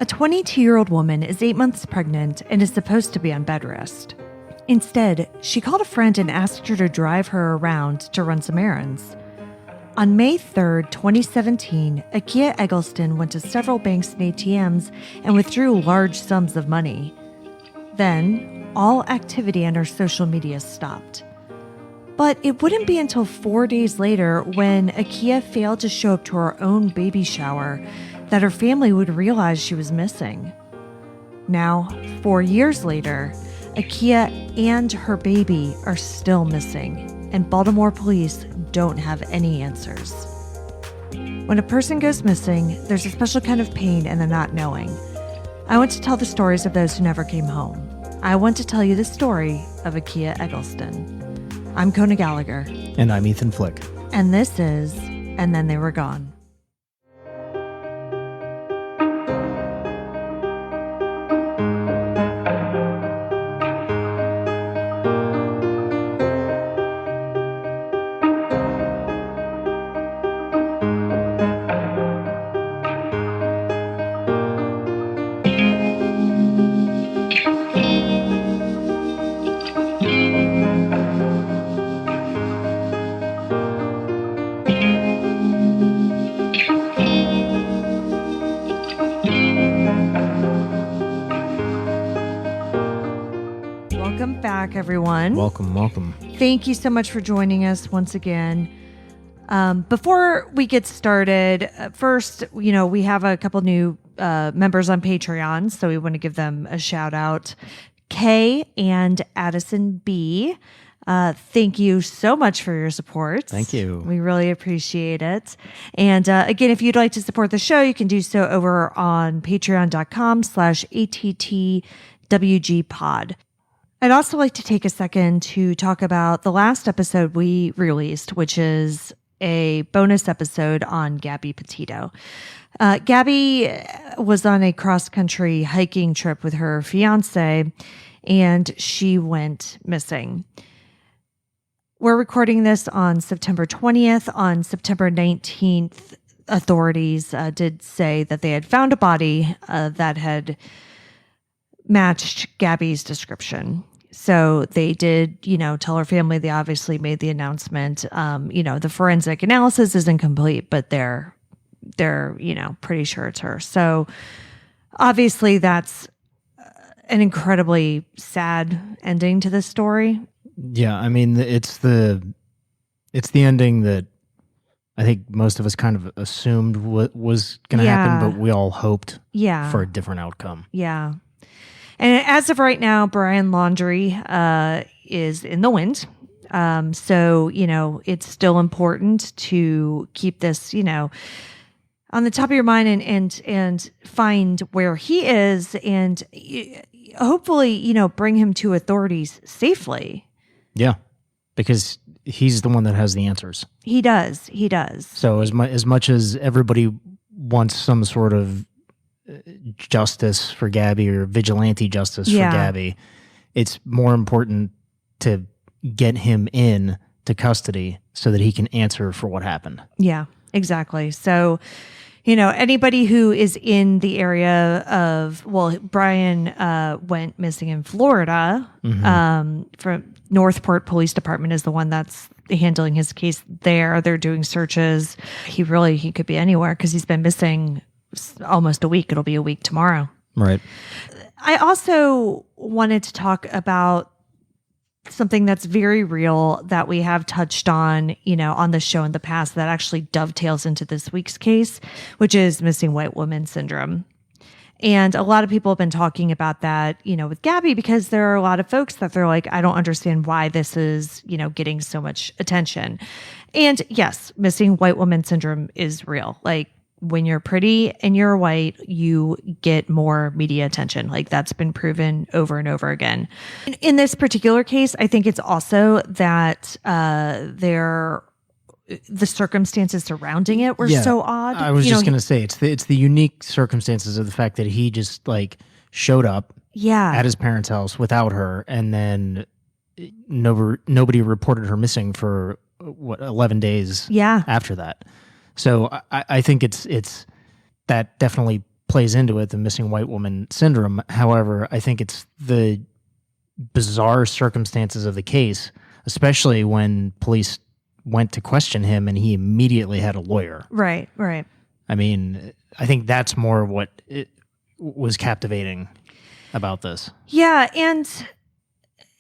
A 22-year-old woman is 8 months pregnant and is supposed to be on bed rest. Instead, she called a friend and asked her to drive her around to run some errands. On May 3rd, 2017, Akia Eggleston went to several banks and ATMs and withdrew large sums of money. Then, all activity on her social media stopped. But it wouldn't be until 4 days later, when Akia failed to show up to her own baby shower, that her family would realize she was missing. Now, 4 years later, Akia and her baby are still missing, and Baltimore police don't have any answers. When a person goes missing, there's a special kind of pain in the not knowing. I want to tell the stories of those who never came home. I want to tell you the story of Akia Eggleston. I'm Kona Gallagher. And I'm Ethan Flick. And this is And Then They Were Gone. Welcome back, everyone. Welcome. Thank you so much for joining us once again. Before we get started, first, we have a couple new members on Patreon, so we want to give them a shout out. Kay and Addison B. Thank you so much for your support. Thank you. We really appreciate it. And again, if you'd like to support the show, you can do so over on patreon.com/ATTWGpod. I'd also like to take a second to talk about the last episode we released, which is a bonus episode on Gabby Petito. Gabby was on a cross-country hiking trip with her fiance, and she went missing. We're recording this on September 20th. On September 19th, authorities did say that they had found a body that had matched Gabby's description. So they did, tell her family. They obviously made the announcement. The forensic analysis isn't complete, but they're pretty sure it's her. So obviously that's an incredibly sad ending to this story. Yeah, I mean, it's the ending that I think most of us kind of assumed what was going to happen, but we all hoped for a different outcome. Yeah. And as of right now, Brian Laundrie is in the wind. So, it's still important to keep this, on the top of your mind and find where he is and hopefully, bring him to authorities safely. Yeah, because he's the one that has the answers. He does. So as much as everybody wants some sort of justice for Gabby or vigilante justice for Gabby, it's more important to get him in to custody so that he can answer for what happened. Yeah, exactly. So, anybody who is in the area of, Brian went missing in Florida. From Northport Police Department is the one that's handling his case there. They're doing searches. He could be anywhere because he's been missing almost a week. It'll be a week tomorrow. Right. I also wanted to talk about something that's very real that we have touched on, on the show in the past that actually dovetails into this week's case, which is missing white woman syndrome. And a lot of people have been talking about that, with Gabby, because there are a lot of folks that they're like, I don't understand why this is, getting so much attention. And yes, missing white woman syndrome is real. Like, when you're pretty and you're white, you get more media attention. Like, that's been proven over and over again. In this particular case, I think it's also that the circumstances surrounding it were so odd. I was just going to say, it's the unique circumstances of the fact that he just showed up at his parents' house without her, and then nobody reported her missing for 11 days after that. So I think it's that definitely plays into it, the missing white woman syndrome. However, I think it's the bizarre circumstances of the case, especially when police went to question him and he immediately had a lawyer. Right, right. I mean, I think that's more what was captivating about this. Yeah, and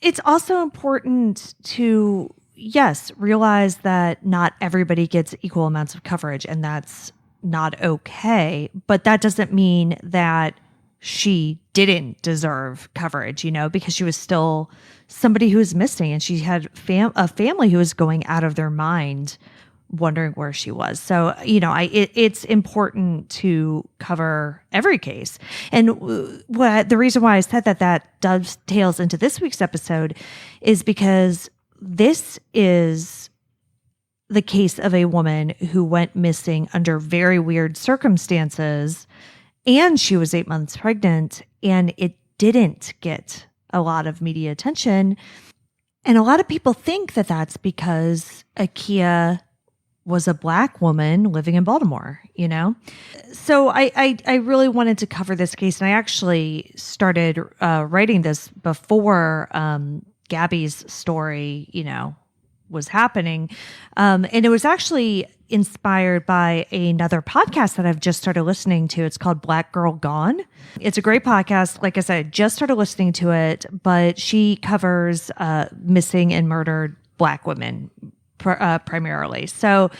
it's also important to, yes, realize that not everybody gets equal amounts of coverage, and that's not okay. But that doesn't mean that she didn't deserve coverage, because she was still somebody who was missing, and she had a family who was going out of their mind wondering where she was. So, it's important to cover every case. And the reason why I said that dovetails into this week's episode is because this is the case of a woman who went missing under very weird circumstances, and she was 8 months pregnant, and it didn't get a lot of media attention. And a lot of people think that that's because Akia was a Black woman living in Baltimore, So I really wanted to cover this case, and I actually started writing this before Gabby's story, was happening. And it was actually inspired by another podcast that I've just started listening to. It's called Black Girl Gone. It's a great podcast. Like I said, I just started listening to it, but she covers missing and murdered Black women primarily. So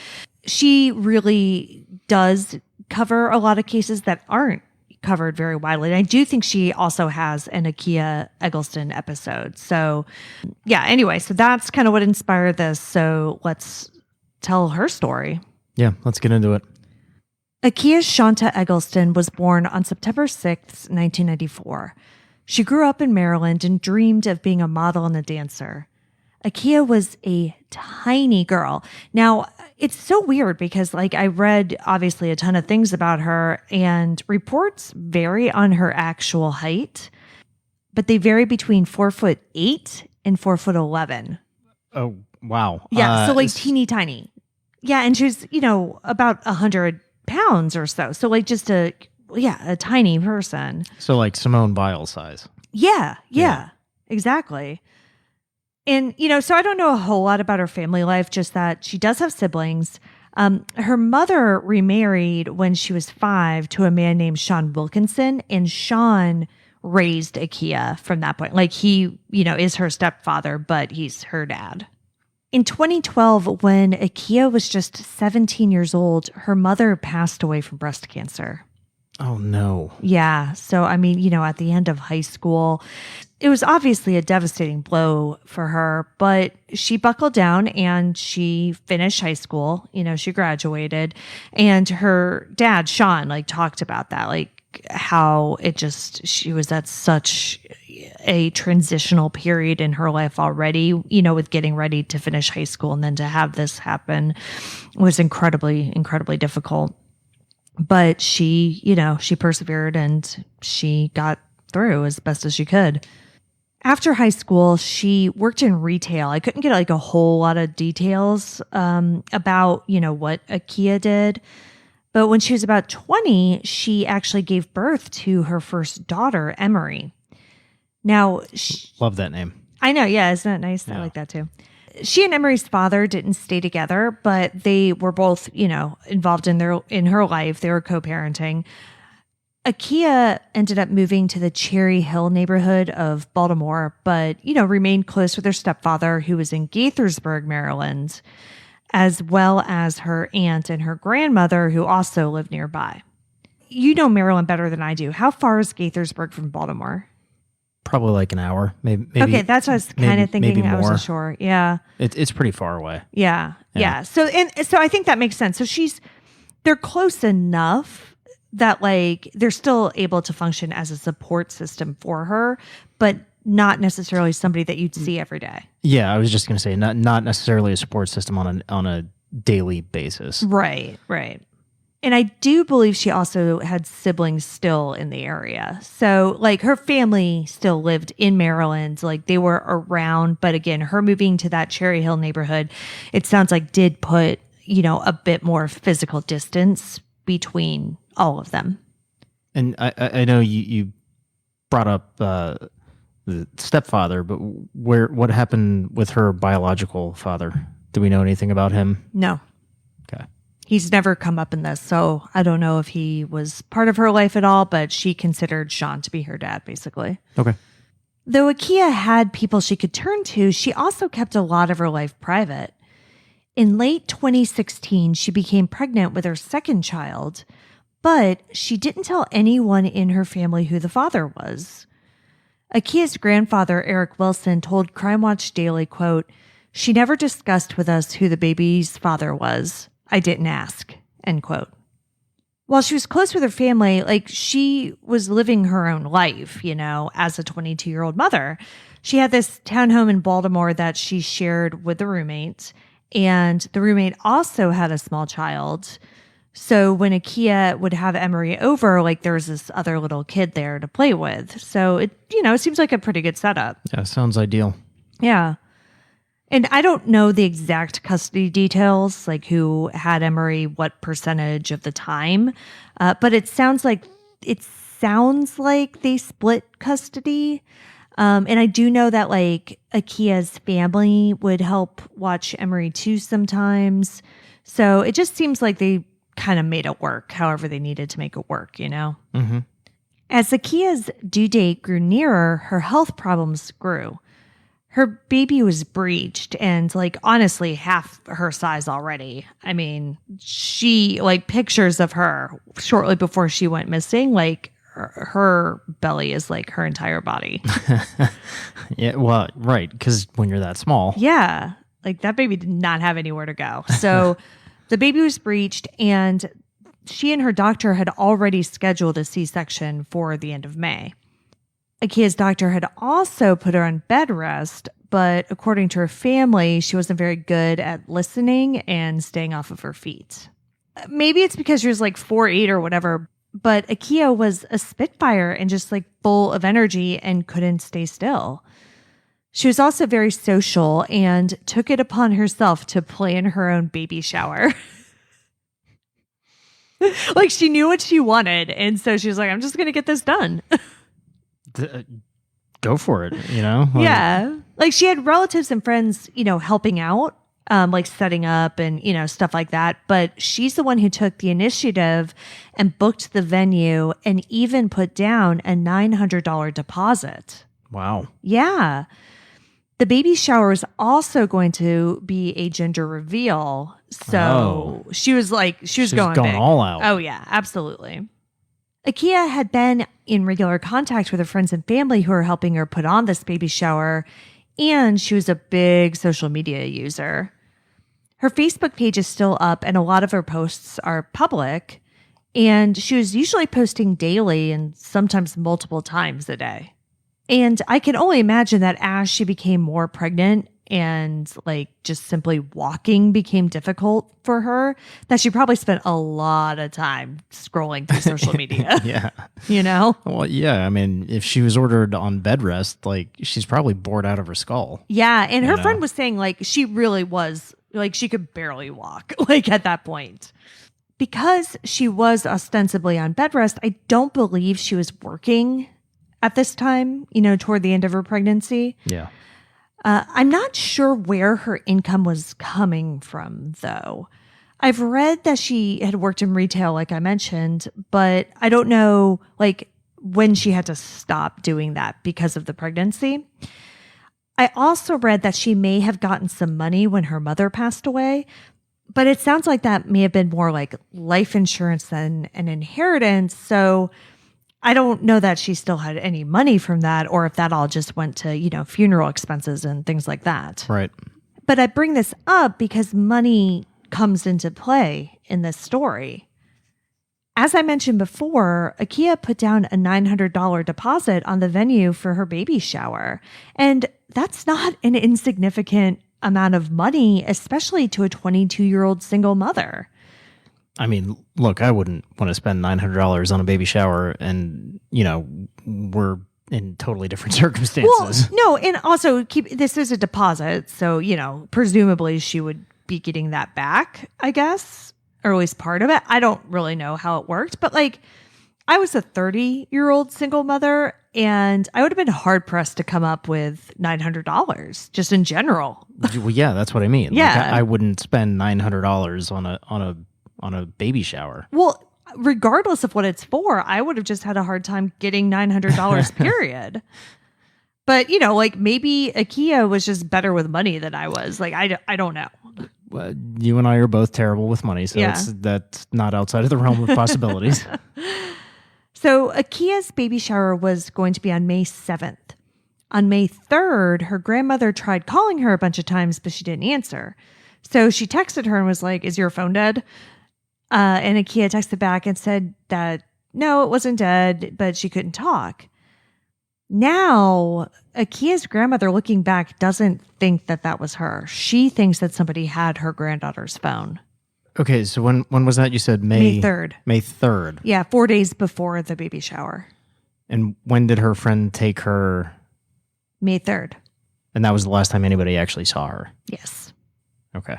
she really does cover a lot of cases that aren't covered very widely. And I do think she also has an Akia Eggleston episode. So yeah, anyway, so that's kind of what inspired this. So let's tell her story. Yeah, let's get into it. Akia Shanta Eggleston was born on September 6th, 1994. She grew up in Maryland and dreamed of being a model and a dancer. Akia was a tiny girl. Now, it's so weird because I read obviously a ton of things about her, and reports vary on her actual height, but they vary between 4'8" and 4'11". Oh, wow. Yeah. So teeny tiny. Yeah. And she was, about 100 pounds or so. So just a tiny person. So Simone Biles size. Yeah, exactly. And, so I don't know a whole lot about her family life, just that she does have siblings. Her mother remarried when she was 5 to a man named Sean Wilkinson, and Sean raised Akia from that point. He, is her stepfather, but he's her dad. In 2012, when Akia was just 17 years old, her mother passed away from breast cancer. Oh, no. Yeah. So, at the end of high school, it was obviously a devastating blow for her, but she buckled down and she finished high school. She graduated, and her dad, Sean, talked about that, how she was at such a transitional period in her life already, with getting ready to finish high school, and then to have this happen was incredibly, incredibly difficult. But she persevered and she got through as best as she could. After high school, she worked in retail. I couldn't get a whole lot of details about, what Akia did. But when she was about 20, she actually gave birth to her first daughter, Emery. Now, love that name. I know. Yeah. Isn't that nice? Yeah. I like that too. She and Emery's father didn't stay together, but they were both, involved in her life. They were co-parenting. Akia ended up moving to the Cherry Hill neighborhood of Baltimore, but, remained close with her stepfather, who was in Gaithersburg, Maryland, as well as her aunt and her grandmother, who also lived nearby. You know Maryland better than I do. How far is Gaithersburg from Baltimore? Probably an hour, maybe. Okay, that's what I was kind of thinking. I wasn't sure. Yeah, it's pretty far away. Yeah. So I think that makes sense. So they're close enough that they're still able to function as a support system for her, but not necessarily somebody that you'd see every day. Yeah, I was just going to say not necessarily a support system on a daily basis. Right. And I do believe she also had siblings still in the area. So her family still lived in Maryland, they were around. But again, her moving to that Cherry Hill neighborhood, it sounds did put, a bit more physical distance between all of them. And I know you brought up the stepfather, but what happened with her biological father? Do we know anything about him? No. Okay. He's never come up in this, so I don't know if he was part of her life at all, but she considered Sean to be her dad, basically. Okay. Though Akia had people she could turn to, she also kept a lot of her life private. In late 2016, she became pregnant with her second child, but she didn't tell anyone in her family who the father was. Akia's grandfather, Eric Wilson, told Crime Watch Daily, quote, "She never discussed with us who the baby's father was. I didn't ask," end quote. While she was close with her family, she was living her own life, as a 22-year-old mother. She had this townhome in Baltimore that she shared with the roommate, and the roommate also had a small child. So when Akia would have Emery over, there was this other little kid there to play with. So it seems like a pretty good setup. Yeah, sounds ideal. Yeah. And I don't know the exact custody details, who had Emery what percentage of the time, but it sounds like they split custody. And I do know that Akia's family would help watch Emery too sometimes. So it just seems like they kind of made it work, however they needed to make it work, Mm-hmm. As Akia's due date grew nearer, her health problems grew. Her baby was breached and honestly half her size already. I mean, she pictures of her shortly before she went missing, her belly is her entire body. Yeah, well, right, because when you're that small. Yeah, that baby did not have anywhere to go. So the baby was breached, and she and her doctor had already scheduled a C-section for the end of May. Akia's doctor had also put her on bed rest, but according to her family, she wasn't very good at listening and staying off of her feet. Maybe it's because she was 4'8" or whatever, but Akia was a spitfire and just full of energy and couldn't stay still. She was also very social and took it upon herself to plan her own baby shower. She knew what she wanted, and so she was I'm just going to get this done. Go for it, Yeah. She had relatives and friends, helping out, setting up and, stuff like that. But she's the one who took the initiative and booked the venue and even put down a $900 deposit. Wow. Yeah. The baby shower was also going to be a gender reveal. So she was going big. All out. Oh, yeah, absolutely. Akia had been in regular contact with her friends and family who were helping her put on this baby shower, and she was a big social media user. Her Facebook page is still up, and a lot of her posts are public, and she was usually posting daily and sometimes multiple times a day. And I can only imagine that as she became more pregnant and just simply walking became difficult for her, that she probably spent a lot of time scrolling through social media. Yeah. Well, yeah. I mean, if she was ordered on bed rest, she's probably bored out of her skull. Yeah. And her friend was saying she really was she could barely walk at that point. Because she was ostensibly on bed rest, I don't believe she was working at this time, toward the end of her pregnancy. Yeah. I'm not sure where her income was coming from, though. I've read that she had worked in retail, like I mentioned, but I don't know, when she had to stop doing that because of the pregnancy. I also read that she may have gotten some money when her mother passed away, but it sounds like that may have been more life insurance than an inheritance. So I don't know that she still had any money from that, or if that all just went to, funeral expenses and things like that. Right. But I bring this up because money comes into play in this story. As I mentioned before, Akia put down a $900 deposit on the venue for her baby shower. And that's not an insignificant amount of money, especially to a 22-year-old single mother. I mean, look, I wouldn't want to spend $900 on a baby shower, and we're in totally different circumstances. Well, no, and also this is a deposit, so presumably she would be getting that back, I guess, or at least part of it. I don't really know how it worked, but I was a 30-year-old single mother, and I would have been hard-pressed to come up with $900 just in general. Well, yeah, that's what I mean. Yeah. Like, I wouldn't spend $900 on a baby shower. Well, regardless of what it's for, I would have just had a hard time getting $900, period. But, like maybe Akia was just better with money than I was. Like, I don't know. Well, you and I are both terrible with money, so Yeah. that's not outside of the realm of possibilities. So Akia's baby shower was going to be on May 7th. On May 3rd, her grandmother tried calling her a bunch of times, but she didn't answer. So she texted her and was like, "Is your phone dead?" And Akia texted back and said that no, it wasn't dead, but she couldn't talk. Now, Akia's grandmother, looking back, doesn't think that was her. She thinks that somebody had her granddaughter's phone. Okay, so when was that? You said May 3rd. May 3rd. Yeah, 4 days before the baby shower. And when did her friend take her? May 3rd. And that was the last time anybody actually saw her? Yes. Okay.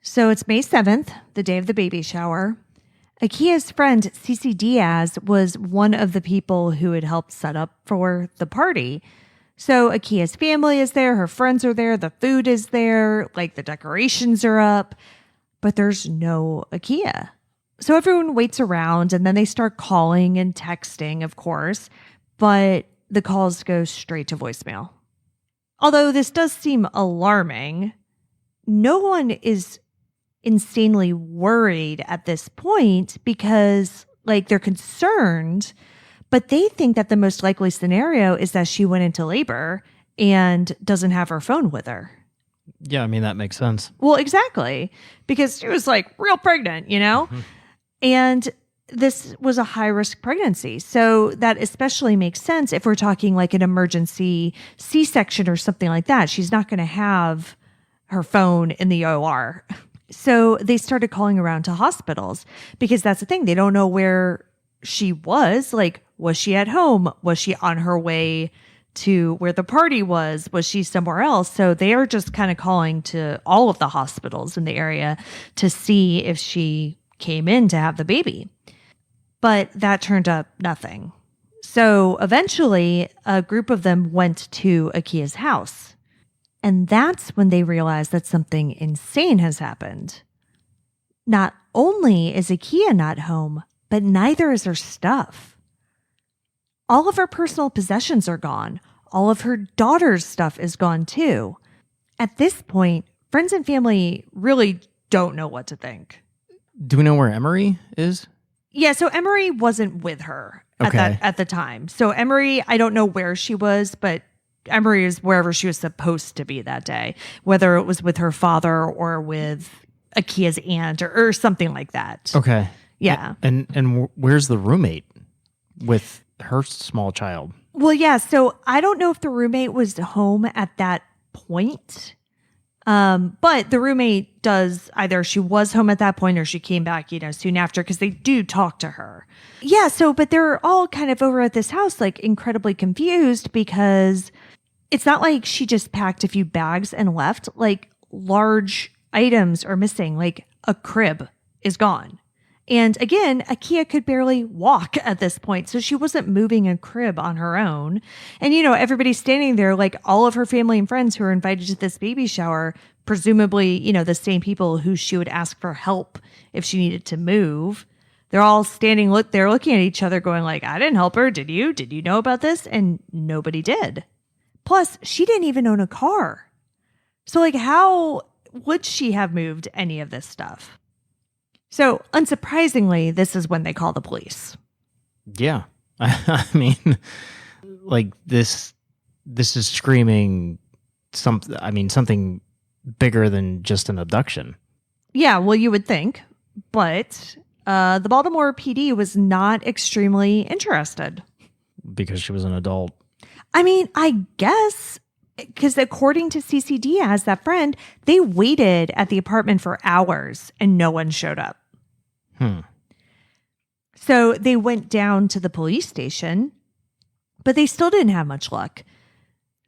So it's May 7th, the day of the baby shower. Akia's friend, Cece Diaz, was one of the people who had helped set up for the party. So Akia's family is there, her friends are there, the food is there, like the decorations are up, but there's no Akia. So everyone waits around and then they start calling and texting, of course, but the calls go straight to voicemail. Although this does seem alarming, no one is insanely worried at this point because they're concerned, but they think that the most likely scenario is that she went into labor and doesn't have her phone with her. Yeah, I mean, that makes sense. Well, exactly, because she was real pregnant, Mm-hmm. And this was a high-risk pregnancy. So that especially makes sense if we're talking an emergency C-section or something like that. She's not going to have her phone in the OR. So they started calling around to hospitals because that's the thing. They don't know where she was. Was she at home? Was she on her way to where the party was? Was she somewhere else? So they are just kind of calling to all of the hospitals in the area to see if she came in to have the baby. But that turned up nothing. So eventually a group of them went to Akia's house. And that's when they realized that something insane has happened. Not only is Akia not home, but neither is her stuff. All of her personal possessions are gone. All of her daughter's stuff is gone too. At this point, friends and family really don't know what to think. Do we know where Emery is? Yeah, so Emery wasn't with her at the time. So Emery, I don't know where she was, but Emery is wherever she was supposed to be that day, whether it was with her father or with Akia's aunt or something like that. Okay. Yeah. And where's the roommate with her small child? Well, yeah. So I don't know if the roommate was home at that point. But the roommate does either she was home at that point or she came back, soon after, because they do talk to her. Yeah. So, but they're all kind of over at this house, incredibly confused because it's not like she just packed a few bags and left. Large items are missing, a crib is gone. And again, Akia could barely walk at this point, so she wasn't moving a crib on her own. And, everybody's standing there, all of her family and friends who are invited to this baby shower, presumably, the same people who she would ask for help if she needed to move. They're all standing, they're looking at each other going I didn't help her. Did you? Did you know about this? And nobody did. Plus, she didn't even own a car. So, how would she have moved any of this stuff? So, unsurprisingly, this is when they call the police. Yeah. I mean, this is screaming something bigger than just an abduction. Yeah, well, you would think. But the Baltimore PD was not extremely interested. Because she was an adult. I mean, I guess, because according to Cece Diaz, that friend, they waited at the apartment for hours and no one showed up. So they went down to the police station, but they still didn't have much luck.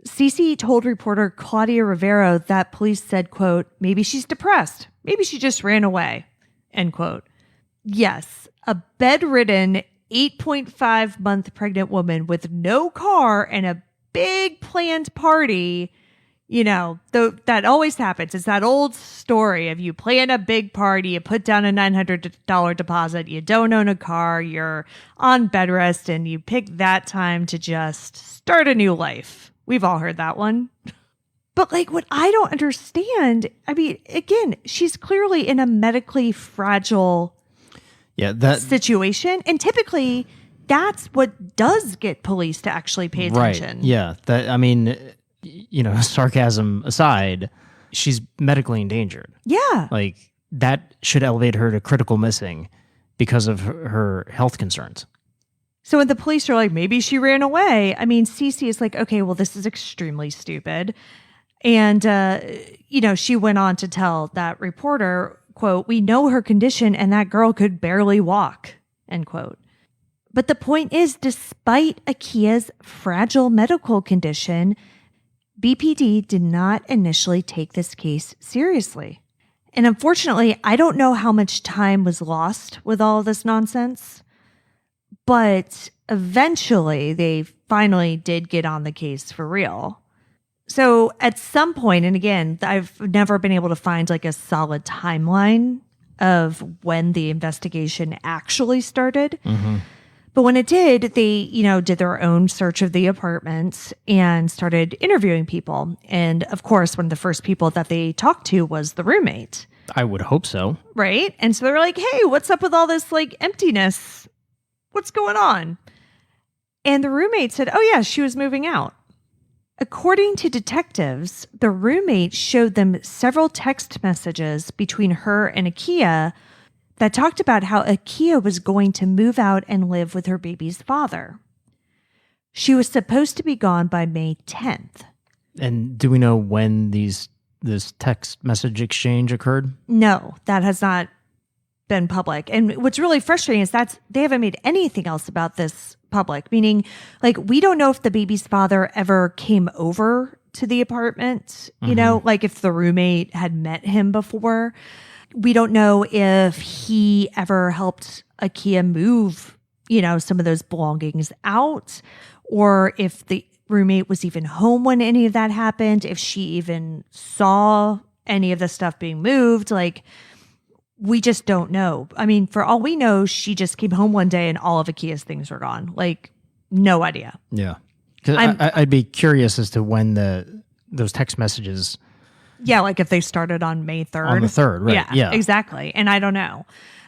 Cece told reporter Claudia Rivero that police said, quote, "Maybe she's depressed. Maybe she just ran away," end quote. Yes, a bedridden 8.5-month pregnant woman with no car and a big planned party. That always happens. It's that old story of you plan a big party, you put down a $900 deposit, you don't own a car, you're on bed rest, and you pick that time to just start a new life. We've all heard that one. But what I don't understand, again, she's clearly in a medically fragile situation. And typically that's what does get police to actually pay attention. Right. Yeah. Sarcasm aside, she's medically endangered. Yeah. That should elevate her to critical missing because of her health concerns. So when the police are like, maybe she ran away, Cece is like, okay, well, this is extremely stupid. And, she went on to tell that reporter, quote, "We know her condition and that girl could barely walk," end quote. But the point is, despite Akia's fragile medical condition, BPD did not initially take this case seriously. And unfortunately, I don't know how much time was lost with all of this nonsense, but eventually they finally did get on the case for real. So at some point, and again, I've never been able to find a solid timeline of when the investigation actually started. Mm-hmm. But when it did, they, did their own search of the apartments and started interviewing people. And of course, one of the first people that they talked to was the roommate. I would hope so. Right? And so they're like, hey, what's up with all this emptiness? What's going on? And the roommate said, oh yeah, she was moving out. According to detectives, the roommate showed them several text messages between her and Akia that talked about how Akia was going to move out and live with her baby's father. She was supposed to be gone by May 10th. And do we know when this text message exchange occurred? No, that has not been public. And what's really frustrating is they haven't made anything else about this public, meaning we don't know if the baby's father ever came over to the apartment, if the roommate had met him before. We don't know if he ever helped Akia move, some of those belongings out, or if the roommate was even home when any of that happened, if she even saw any of the stuff being moved. We just don't know. For all we know, she just came home one day and all of Akia's things were gone. No idea. Yeah. Because I'd be curious as to when those text messages... Yeah, if they started on May 3rd. On the 3rd, right. Yeah, exactly. And I don't know.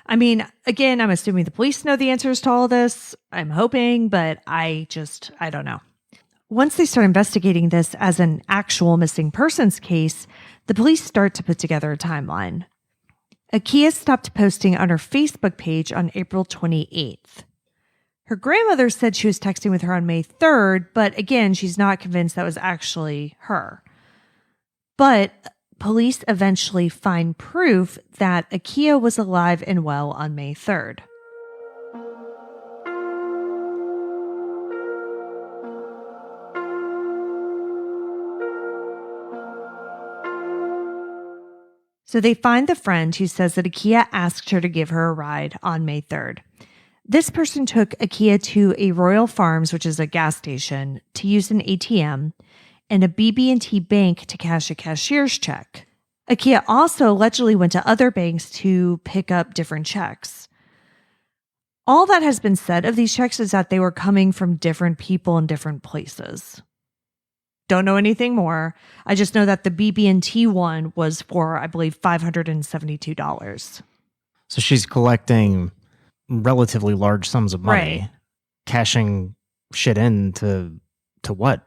Again, I'm assuming the police know the answers to all of this. I'm hoping, but I don't know. Once they start investigating this as an actual missing persons case, the police start to put together a timeline. Akia stopped posting on her Facebook page on April 28th. Her grandmother said she was texting with her on May 3rd, but again, she's not convinced that was actually her. But police eventually find proof that Akia was alive and well on May 3rd. So they find the friend who says that Akia asked her to give her a ride on May 3rd. This person took Akia to a Royal Farms, which is a gas station, to use an ATM, and a BB&T bank to cash a cashier's check. Akia also allegedly went to other banks to pick up different checks. All that has been said of these checks is that they were coming from different people in different places. Don't know anything more. I just know that the BB&T one was for, I believe, $572. So she's collecting relatively large sums of money, right, cashing shit in to what?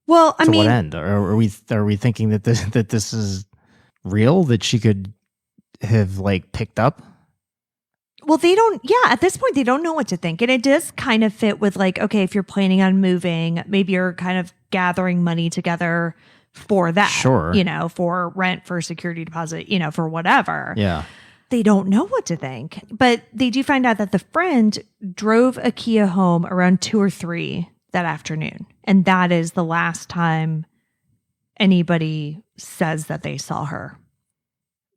Well, to what end? Are we thinking that this is real, that she could have picked up? Well, at this point, they don't know what to think. And it does kind of fit with okay, if you're planning on moving, maybe you're kind of gathering money together for that. Sure. For rent, for security deposit, for whatever. Yeah. They don't know what to think. But they do find out that the friend drove Akia home around 2 or 3 that afternoon. And that is the last time anybody says that they saw her.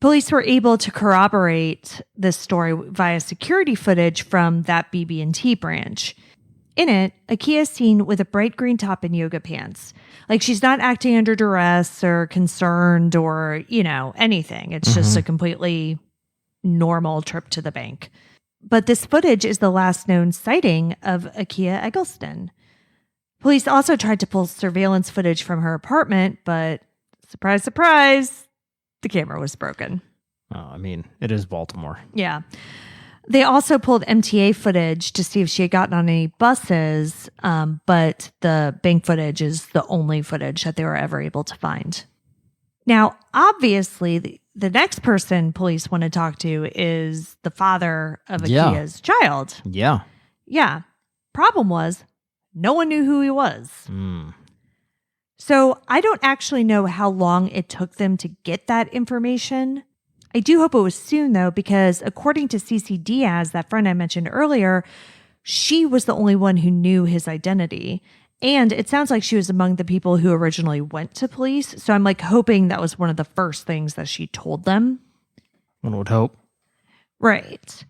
Police were able to corroborate this story via security footage from that BB&T branch. In it, Akia is seen with a bright green top and yoga pants. Like, she's not acting under duress or concerned or, anything. It's just a completely normal trip to the bank. But this footage is the last known sighting of Akia Eggleston. Police also tried to pull surveillance footage from her apartment, but surprise, surprise, the camera was broken. Oh, I mean, it is Baltimore. Yeah. They also pulled MTA footage to see if she had gotten on any buses, but the bank footage is the only footage that they were ever able to find. Now, obviously, the next person police want to talk to is the father of Akia's child. Yeah. Yeah. Problem was, no one knew who he was. So I don't actually know how long it took them to get that information. I do hope it was soon, though, because according to Cece Diaz, that friend I mentioned earlier, she was the only one who knew his identity. And it sounds like she was among the people who originally went to police. So I'm hoping that was one of the first things that she told them. One would hope. Right.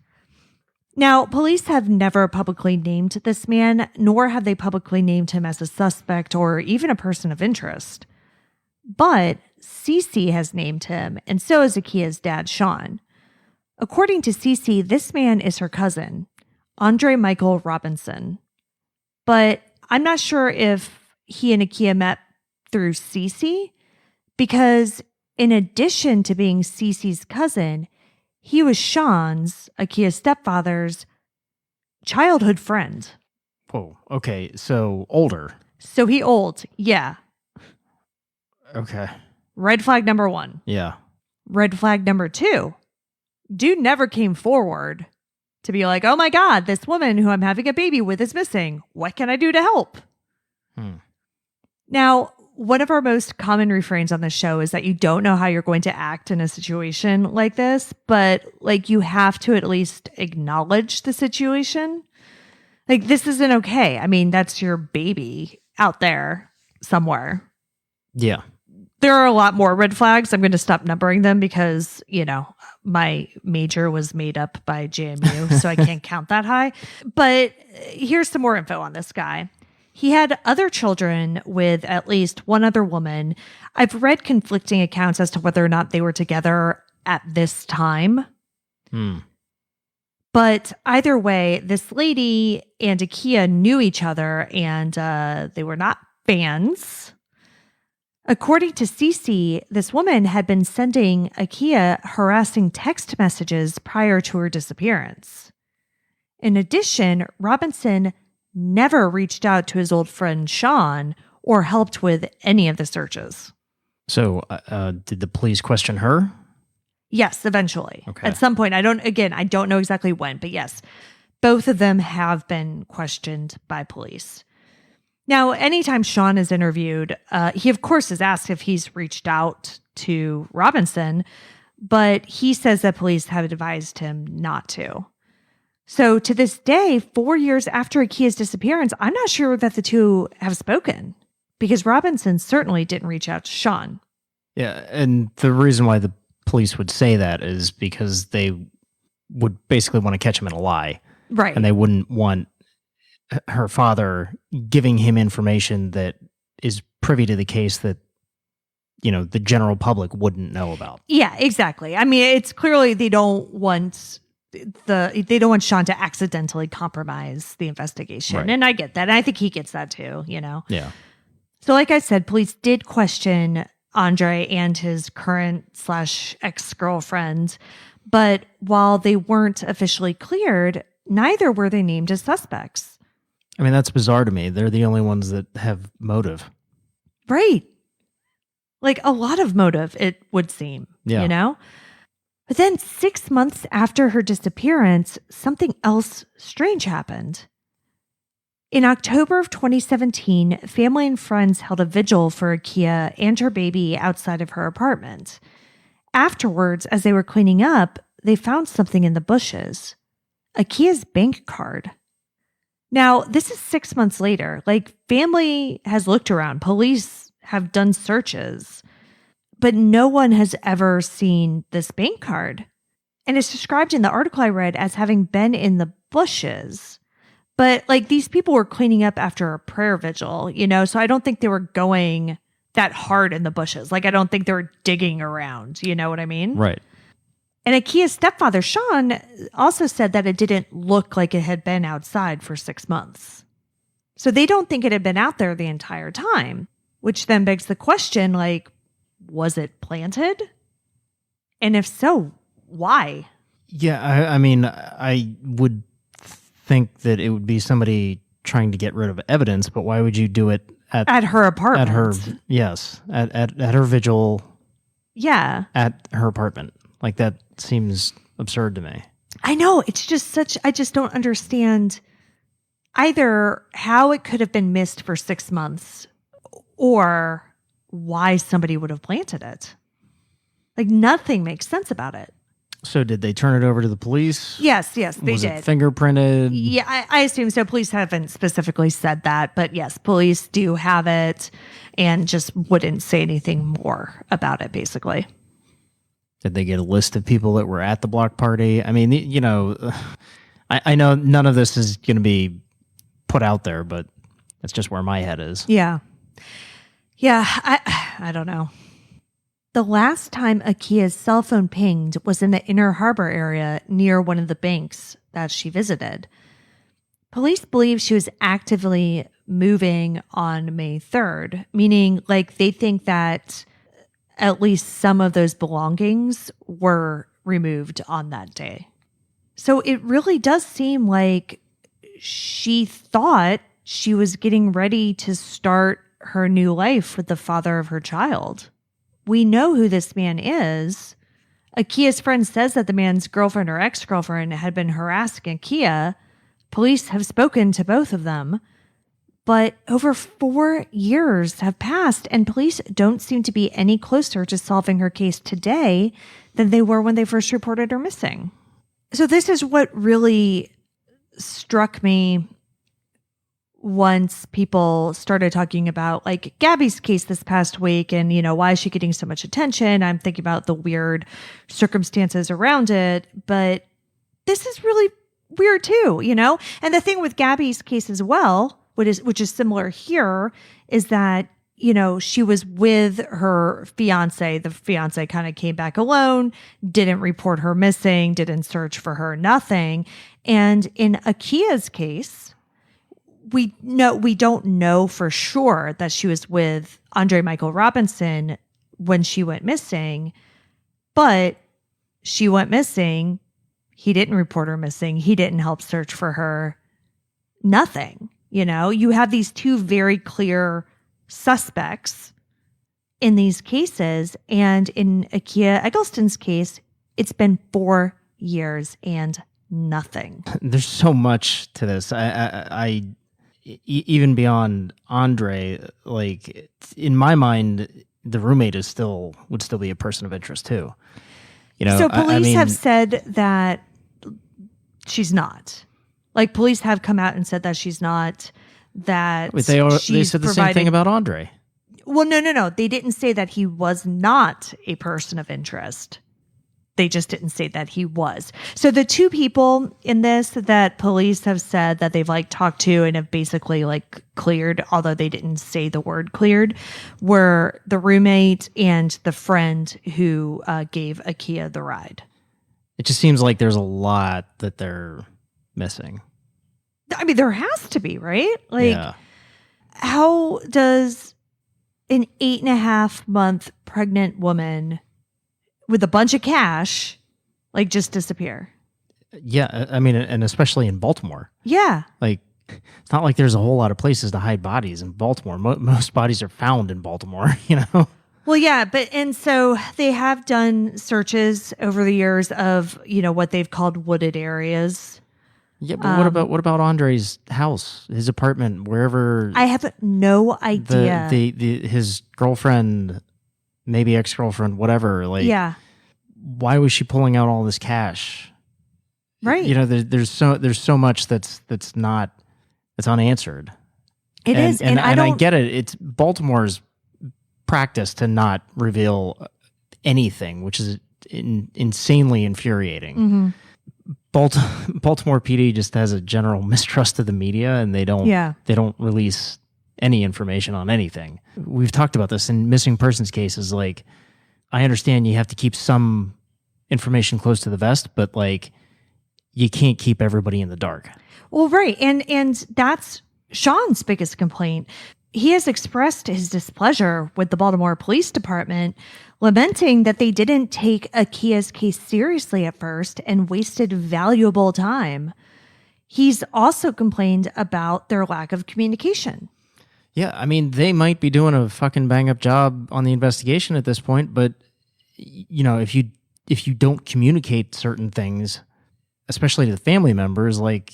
Now, police have never publicly named this man, nor have they publicly named him as a suspect or even a person of interest. But Cece has named him, and so has Akia's dad, Sean. According to Cece, this man is her cousin, Andre Michael Robinson. But I'm not sure if he and Akia met through Cece, because in addition to being Cece's cousin, he was Sean's, Akia's stepfather's, childhood friend. Oh, okay. So older. So he old, yeah. Okay. Red flag number 1. Yeah. Red flag number 2. Dude never came forward to be like, oh my God, this woman who I'm having a baby with is missing. What can I do to help? Now, one of our most common refrains on this show is that you don't know how you're going to act in a situation like this, but you have to at least acknowledge the situation. This isn't okay. I mean, that's your baby out there somewhere. Yeah. There are a lot more red flags. I'm going to stop numbering them because, my major was made up by JMU, so I can't count that high. But here's some more info on this guy. He had other children with at least one other woman. I've read conflicting accounts as to whether or not they were together at this time. But either way, this lady and Akia knew each other, and they were not fans. According to Cece, this woman had been sending Akia harassing text messages prior to her disappearance. In addition, Robinson never reached out to his old friend Sean or helped with any of the searches. So did the police question her? Yes, eventually. Okay. At some point, I don't know exactly when, but yes, both of them have been questioned by police. Now, anytime Sean is interviewed, he, of course, is asked if he's reached out to Robinson, but he says that police have advised him not to. So to this day, 4 years after Akia's disappearance, I'm not sure that the two have spoken because Robinson certainly didn't reach out to Sean. Yeah, and the reason why the police would say that is because they would basically want to catch him in a lie. Right. And they wouldn't want her father giving him information that is privy to the case that, the general public wouldn't know about. Yeah, exactly. I mean, it's clearly they don't want Sean to accidentally compromise the investigation. Right. And I get that. And I think he gets that too, Yeah. So like I said, police did question Andre and his current/ex-girlfriend, but while they weren't officially cleared, neither were they named as suspects. I mean, that's bizarre to me. They're the only ones that have motive. Right. A lot of motive, it would seem, Yeah. But then 6 months after her disappearance, something else strange happened. In October of 2017, family and friends held a vigil for Akia and her baby outside of her apartment. Afterwards, as they were cleaning up, they found something in the bushes. Akia's bank card. Now, this is 6 months later. Family has looked around. Police have done searches. but no one has ever seen this bank card. And it's described in the article I read as having been in the bushes. But like these people were cleaning up after a prayer vigil, so I don't think they were going that hard in the bushes. Like I don't think they were digging around, you know what I mean? Right. And Akia's stepfather, Sean, also said that it didn't look like it had been outside for 6 months. So they don't think it had been out there the entire time, which then begs the question, like, was it planted? And if so, why? Yeah, I mean, I would think that it would be somebody trying to get rid of evidence, but why would you do it at her apartment? At her, yes, at her vigil. Yeah. At her apartment. Like that seems absurd to me. I know. It's just I just don't understand either how it could have been missed for 6 months or why somebody would have planted it. Like nothing makes sense about it. So did they turn it over to the police? Yes, they did. Was it fingerprinted? Yeah, I assume so. Police haven't specifically said that, but yes, police do have it and just wouldn't say anything more about it, basically. Did they get a list of people that were at the block party? I mean, I know none of this is going to be put out there, but that's just where my head is. Yeah. Yeah, I don't know. The last time Akia's cell phone pinged was in the Inner Harbor area near one of the banks that she visited. Police believe she was actively moving on May 3rd, meaning like they think that at least some of those belongings were removed on that day. So it really does seem like she thought she was getting ready to start her new life with the father of her child. We know who this man is. Akia's friend says that the man's girlfriend or ex-girlfriend had been harassing Akia. Police have spoken to both of them. But over 4 years have passed, and police don't seem to be any closer to solving her case today than they were when they first reported her missing. So this is what really struck me once people started talking about like Gabby's case this past week and, why is she getting so much attention? I'm thinking about the weird circumstances around it, but this is really weird too, And the thing with Gabby's case as well, which is similar here, is that, she was with her fiance. The fiance kind of came back alone, didn't report her missing, didn't search for her, nothing. And in Akia's case, we don't know for sure that she was with Andre Michael Robinson when she went missing, but she went missing. He didn't report her missing. He didn't help search for her. Nothing. You have these two very clear suspects in these cases. And in Akia Eggleston's case, it's been 4 years and nothing. There's so much to this. Even beyond Andre, like in my mind, the roommate would still be a person of interest too. So police have said that she's not. Like police have come out and said that she's not. That they said the same thing about Andre. Well, no. They didn't say that he was not a person of interest. They just didn't say that he was. So the two people in this that police have said that they've talked to and have basically cleared, although they didn't say the word cleared, were the roommate and the friend who gave Akia the ride. It just seems like there's a lot that they're missing. I mean, there has to be, right? Yeah. How does an 8.5-month pregnant woman with a bunch of cash, just disappear? Yeah, I mean, and especially in Baltimore. Yeah. It's not like there's a whole lot of places to hide bodies in Baltimore. Most bodies are found in Baltimore, Well, yeah, and so they have done searches over the years of, what they've called wooded areas. Yeah, but what about Andre's house, his apartment, wherever? I have no idea. His girlfriend, maybe ex-girlfriend, whatever. Yeah. Why was she pulling out all this cash? Right. There's so much that's unanswered. It is, and I get it. It's Baltimore's practice to not reveal anything, which is insanely infuriating. Mm-hmm. Baltimore PD just has a general mistrust of the media, and they don't release any information on anything. We've talked about this in missing persons cases. Like, I understand you have to keep some information close to the vest, but like, you can't keep everybody in the dark. Well, right. And that's Sean's biggest complaint. He has expressed his displeasure with the Baltimore Police Department, lamenting that they didn't take Akia's case seriously at first and wasted valuable time. He's also complained about their lack of communication. Yeah, I mean, they might be doing a fucking bang-up job on the investigation at this point, but you know, if you don't communicate certain things, especially to the family members, like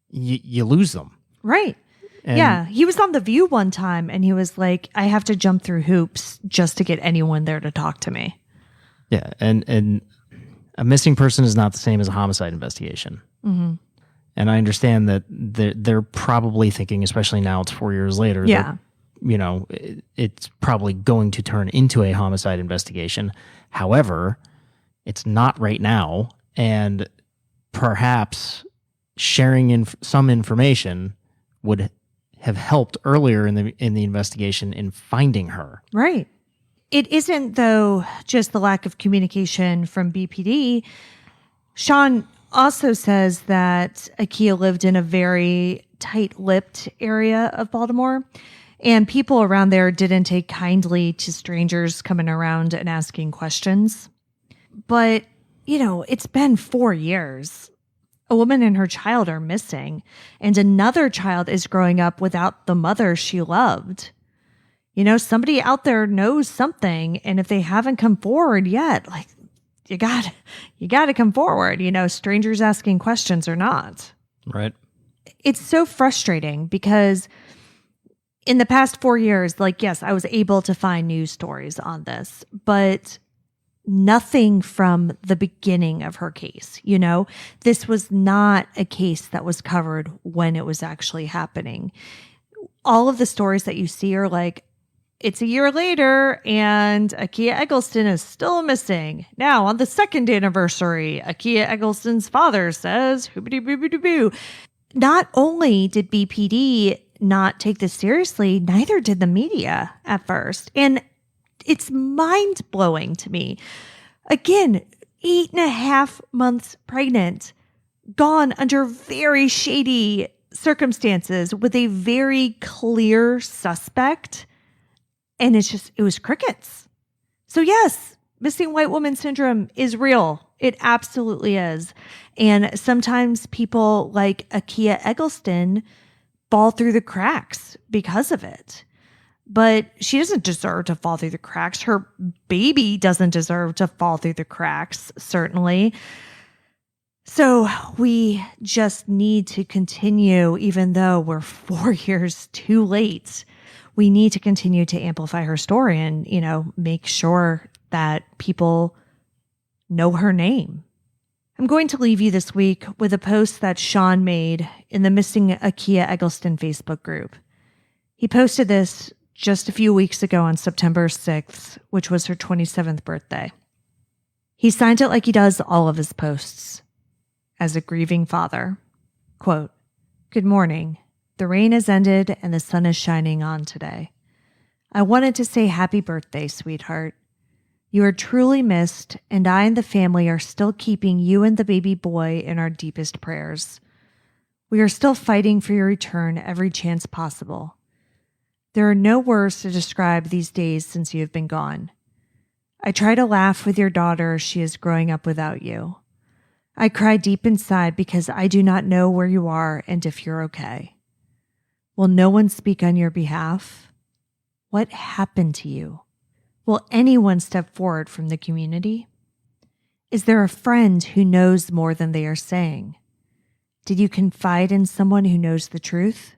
you lose them. Right. Yeah, he was on The View one time and he was like, I have to jump through hoops just to get anyone there to talk to me. Yeah, and a missing person is not the same as a homicide investigation. Mm-hmm. And I understand that they're probably thinking, especially now it's 4 years later, that, you know, it's probably going to turn into a homicide investigation. However, it's not right now, and perhaps sharing some information would have helped earlier in the investigation in finding her. Right. It isn't, though, just the lack of communication from BPD. Sean also says that Akia lived in a very tight-lipped area of Baltimore, and people around there didn't take kindly to strangers coming around and asking questions. But, you know, it's been 4 years. A woman and her child are missing, and another child is growing up without the mother she loved. You know, somebody out there knows something, and if they haven't come forward yet, like, you got to come forward, you know, strangers asking questions or not. Right. It's so frustrating because in the past 4 years, like, yes, I was able to find news stories on this, but nothing from the beginning of her case. You know, this was not a case that was covered when it was actually happening. All of the stories that you see are like, it's a year later and Akia Eggleston is still missing. Now, on the second anniversary, Akia Eggleston's father says, hoobity-boo-boo-boo. Not only did BPD not take this seriously, neither did the media at first. And it's mind-blowing to me. Again, 8.5 months pregnant, gone under very shady circumstances with a very clear suspect. And it was crickets. So yes, missing white woman syndrome is real. It absolutely is. And sometimes people like Akia Eggleston fall through the cracks because of it. But she doesn't deserve to fall through the cracks. Her baby doesn't deserve to fall through the cracks, certainly. So we just need to continue, even though we're 4 years too late. We need to continue to amplify her story and, you know, make sure that people know her name. I'm going to leave you this week with a post that Sean made in the Missing Akia Eggleston Facebook group. He posted this just a few weeks ago on September 6th, which was her 27th birthday. He signed it like he does all of his posts, as a grieving father. Quote, "Good morning. The rain has ended and the sun is shining on today. I wanted to say happy birthday, sweetheart. You are truly missed, and I and the family are still keeping you and the baby boy in our deepest prayers. We are still fighting for your return every chance possible. There are no words to describe these days since you have been gone. I try to laugh with your daughter as she is growing up without you. I cry deep inside because I do not know where you are and if you're okay. Will no one speak on your behalf? What happened to you? Will anyone step forward from the community? Is there a friend who knows more than they are saying? Did you confide in someone who knows the truth?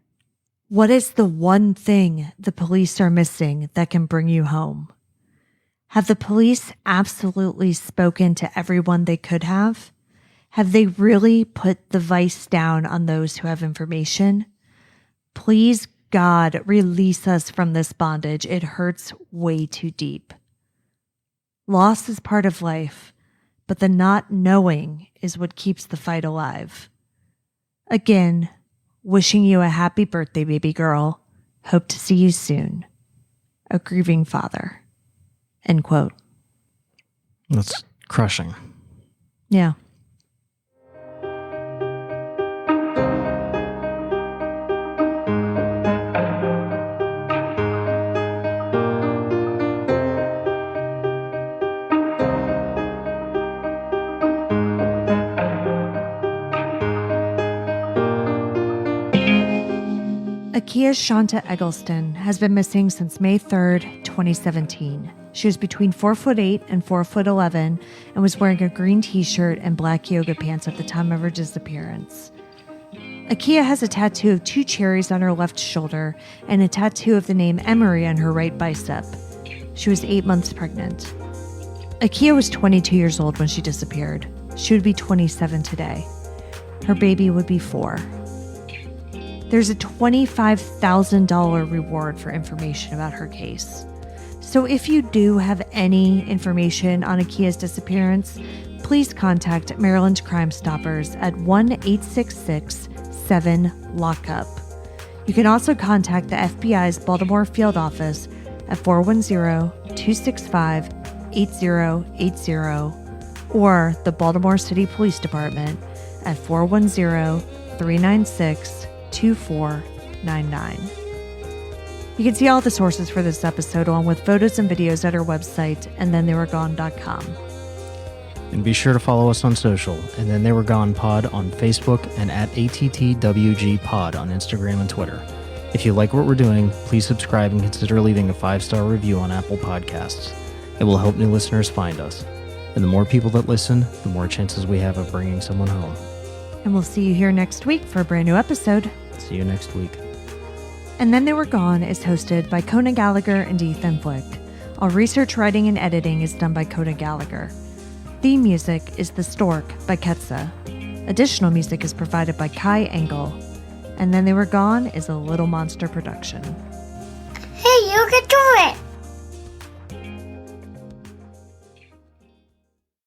What is the one thing the police are missing that can bring you home? Have the police absolutely spoken to everyone they could have? Have they really put the vice down on those who have information? Please, God, release us from this bondage. It hurts way too deep. Loss is part of life, but the not knowing is what keeps the fight alive. Again, wishing you a happy birthday, baby girl. Hope to see you soon. A grieving father. End quote. That's crushing. Yeah. Akia Eggleston has been missing since May 3rd, 2017. She was between 4'8" and 4'11" and was wearing a green t-shirt and black yoga pants at the time of her disappearance. Akia has a tattoo of 2 cherries on her left shoulder and a tattoo of the name Emery on her right bicep. She was 8 months pregnant. Akia was 22 years old when she disappeared. She would be 27 today. Her baby would be 4. There's a $25,000 reward for information about her case. So if you do have any information on Akia's disappearance, please contact Maryland Crime Stoppers at 1-866-7-LOCK-UP. You can also contact the FBI's Baltimore Field Office at 410-265-8080 or the Baltimore City Police Department at 410-396-2499. You can see all the sources for this episode along with photos and videos at our website, andthentheyweregone.com. And be sure to follow us on social, And Then They Were Gone Pod on Facebook and at ATTWG Pod on Instagram and Twitter. If you like what we're doing, please subscribe and consider leaving a 5-star review on Apple Podcasts. It will help new listeners find us. And the more people that listen, the more chances we have of bringing someone home. And we'll see you here next week for a brand new episode. See you next week. And Then They Were Gone is hosted by Kona Gallagher and Ethan Flick. All research, writing, and editing is done by Kona Gallagher. Theme music is The Stork by Ketsa. Additional music is provided by Kai Engel. And Then They Were Gone is a Little Monster production.